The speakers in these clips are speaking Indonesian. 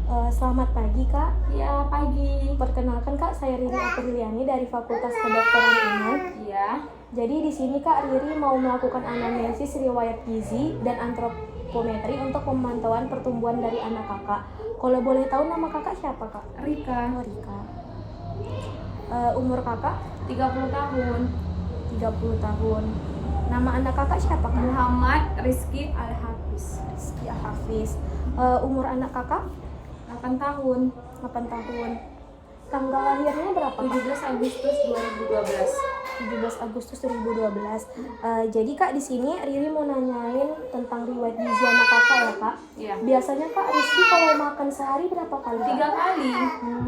Selamat pagi Kak. Iya, pagi. Perkenalkan Kak, saya Riri Apriliani dari Fakultas Kedokteran UNER. Iya. Jadi di sini Kak, Riri mau melakukan anamnesis riwayat gizi dan antropometri untuk pemantauan pertumbuhan dari anak Kakak. Kalau boleh tahu nama Kakak siapa Kak? Rika, Oh, Rika. Umur Kakak 30 tahun. 30 tahun. Nama anak Kakak siapa Kak? Muhammad Rizky Al-Hafiz. Rizky Hafiz. Umur anak Kakak 8 tahun. 8 tahun. Tanggal lahirnya berapa Kak? 17 Agustus 2012. 17 Agustus 2012. Jadi Kak, di sini Riri mau nanyain tentang riwayat gizi anak Kakak ya Kak. Iya. Biasanya Kak, Rizky kalau makan sehari berapa kali Kak? 3 kali.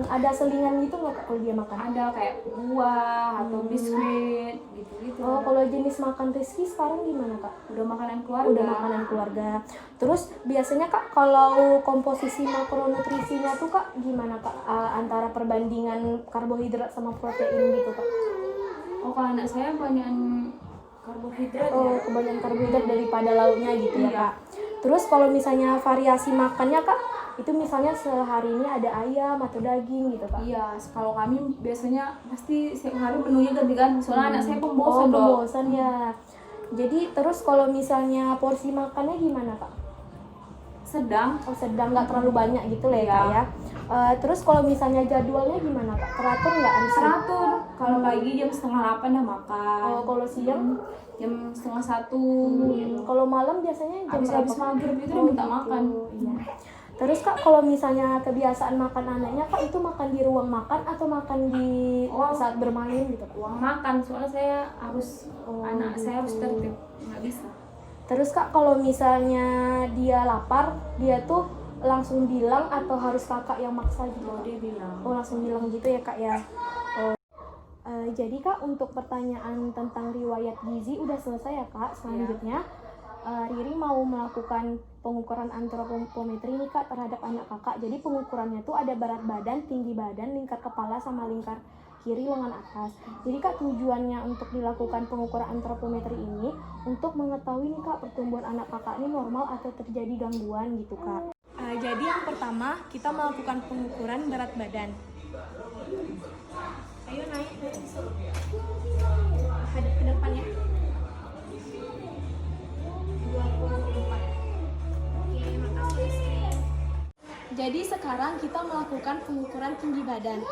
Ada selingan gitu nggak Kak kalau dia makan? Ada kayak buah atau biskuit gitu-gitu. Oh, kalau jenis makan Rizky sekarang gimana Kak? Udah makanan keluarga. Udah makanan keluarga. Terus biasanya Kak, kalau komposisi makronutrisinya tuh Kak gimana Kak? Antara perbandingan karbohidrat sama protein gitu Kak? Oh, kalau anak saya kebanyakan karbohidrat Oh, ya. kebanyakan karbohidrat daripada lauknya gitu ya Iya. Kak. Terus kalau misalnya variasi makannya Kak, itu misalnya sehari ini ada ayam atau daging gitu Kak? Iya, kalau kami biasanya pasti setiap hari menunya ganti-ganti. Soalnya anak saya pembosan dong. Pembosan ya. Jadi terus kalau misalnya porsi makannya gimana Kak? Sedang. Oh, sedang, nggak terlalu banyak gitu lah ya Kak ya. Terus kalau misalnya jadwalnya gimana Kak? Teratur nggak Rizky? Teratur. Kalau pagi jam 7:30 dah makan. Oh, kalau siang? Jam 12:30 gitu. Kalau malam biasanya jam Habis berapa? maghrib itu udah minta gitu. makan. Iya. Terus Kak, kalau misalnya kebiasaan makan anaknya Kak, itu makan di ruang makan atau makan di saat bermain gitu Kak? Uang makan, soalnya saya harus anak gitu. saya harus tertib, nggak bisa. Terus Kak, kalau misalnya dia lapar, dia tuh langsung bilang atau harus Kakak yang maksa gitu? Kalau dia bilang. Oh, langsung bilang gitu ya Kak ya. Jadi Kak, untuk pertanyaan tentang riwayat gizi udah selesai ya Kak. Selanjutnya Riri mau melakukan pengukuran antropometri nih Kak terhadap anak Kakak. Jadi pengukurannya tuh ada berat badan, tinggi badan, lingkar kepala sama lingkar kiri lengan atas. Jadi Kak, tujuannya untuk dilakukan pengukuran antropometri ini untuk mengetahui nih Kak pertumbuhan anak Kakak ini normal atau terjadi gangguan gitu Kak. Jadi yang pertama kita melakukan pengukuran berat badan. Ayo naik. Hadap ke depan ya. 24. Oke, makasih. Jadi sekarang kita melakukan pengukuran tinggi badan.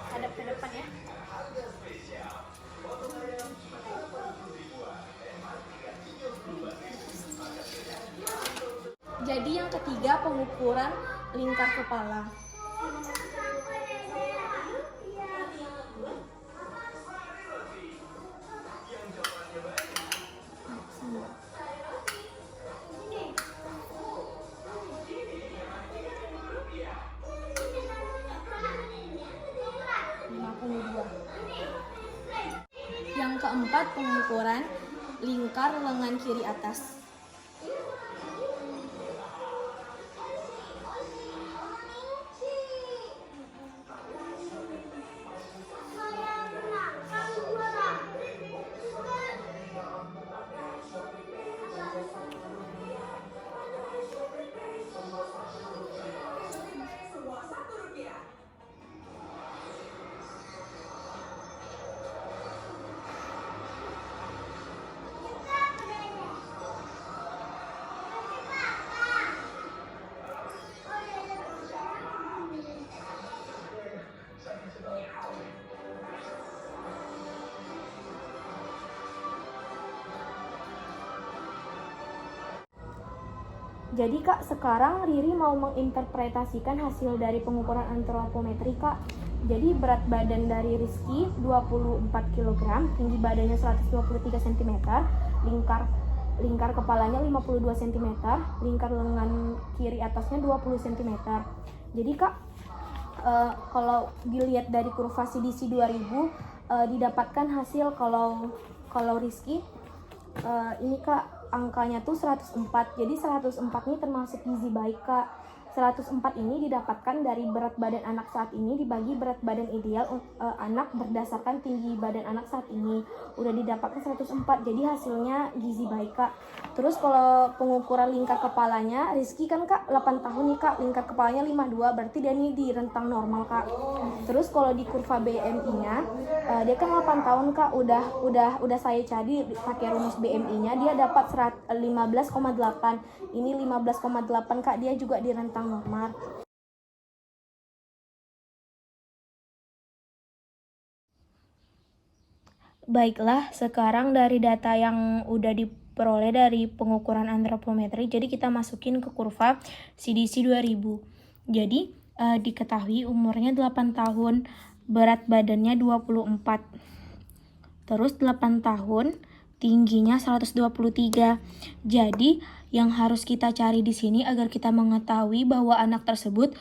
Hadap ke depan ya. Jadi yang ketiga pengukuran lingkar kepala. Yang keempat pengukuran lingkar lengan kiri atas. Jadi Kak, sekarang Riri mau menginterpretasikan hasil dari pengukuran antropometri Kak. Jadi berat badan dari Rizky 24 kg, tinggi badannya 123 cm, lingkar kepalanya 52 cm, lingkar lengan kiri atasnya 20 cm. Jadi Kak, kalau dilihat dari kurva CDC 2000 didapatkan hasil kalau Rizky ini Kak, angkanya tuh 104. Jadi 104 ini termasuk gizi baik Kak. 104 ini didapatkan dari berat badan anak saat ini dibagi berat badan ideal anak berdasarkan tinggi badan anak saat ini. Udah didapatkan 104, jadi hasilnya gizi baik Kak. Terus kalau pengukuran lingkar kepalanya, Rizky kan Kak 8 tahun nih Kak, lingkar kepalanya 52, berarti dia ini di rentang normal Kak. Terus kalau di kurva BMI-nya, dia kan 8 tahun Kak, udah saya cari pakai rumus BMI-nya, dia dapat 15,8. Ini 15,8 Kak, dia juga di rentang normal. Baiklah, sekarang dari data yang udah diperoleh dari pengukuran antropometri, jadi kita masukin ke kurva CDC 2000. Jadi diketahui umurnya 8 tahun, berat badannya 24. Terus 8 tahun, tingginya 123. Jadi yang harus kita cari di sini agar kita mengetahui bahwa anak tersebut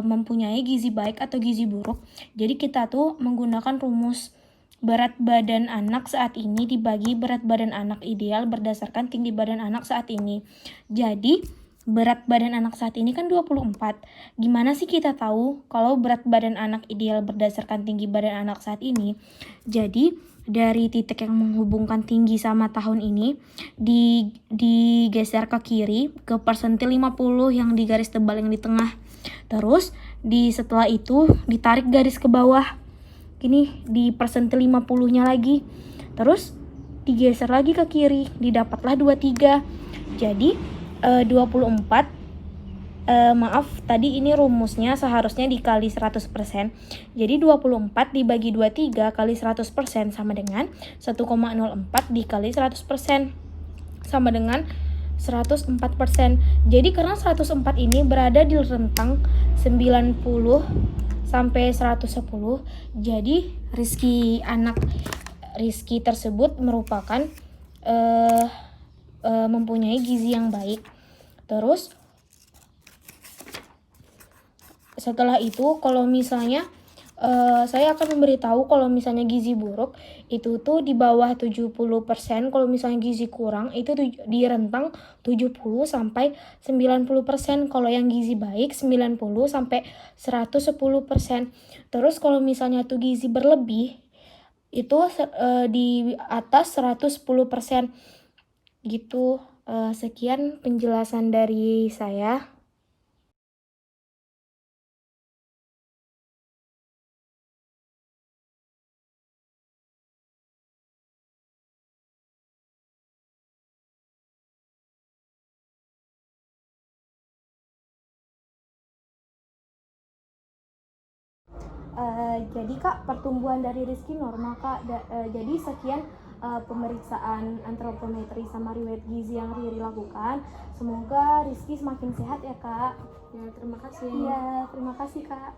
mempunyai gizi baik atau gizi buruk. Jadi kita tuh menggunakan rumus berat badan anak saat ini dibagi berat badan anak ideal berdasarkan tinggi badan anak saat ini. Jadi berat badan anak saat ini kan 24. Gimana sih kita tahu kalau berat badan anak ideal berdasarkan tinggi badan anak saat ini? Jadi dari titik yang menghubungkan tinggi sama tahun ini digeser ke kiri ke persentil 50 yang di garis tebal yang di tengah. Terus setelah itu ditarik garis ke bawah. Ini di persentil 50-nya lagi. Terus digeser lagi ke kiri, didapatlah 23. Jadi 24 maaf, tadi ini rumusnya seharusnya dikali 100%. Jadi 24 dibagi 23 kali 100% sama dengan 1,04 dikali 100% sama dengan 104%. Jadi karena 104 ini berada di rentang 90 sampai 110, jadi Rizky tersebut merupakan mempunyai gizi yang baik. Terus setelah itu kalau misalnya saya akan memberitahu kalau misalnya gizi buruk itu tuh di bawah 70%, kalau misalnya gizi kurang itu di rentang 70 sampai 90%, kalau yang gizi baik 90 sampai 110%. Terus kalau misalnya tuh gizi berlebih itu di atas 110% gitu. Sekian penjelasan dari saya. Jadi Kak, pertumbuhan dari Rizky normal Kak. Jadi sekian pemeriksaan antropometri sama riwayat gizi yang Riri lakukan. Semoga Rizky semakin sehat ya Kak. Ya, terima kasih. Iya, terima kasih Kak.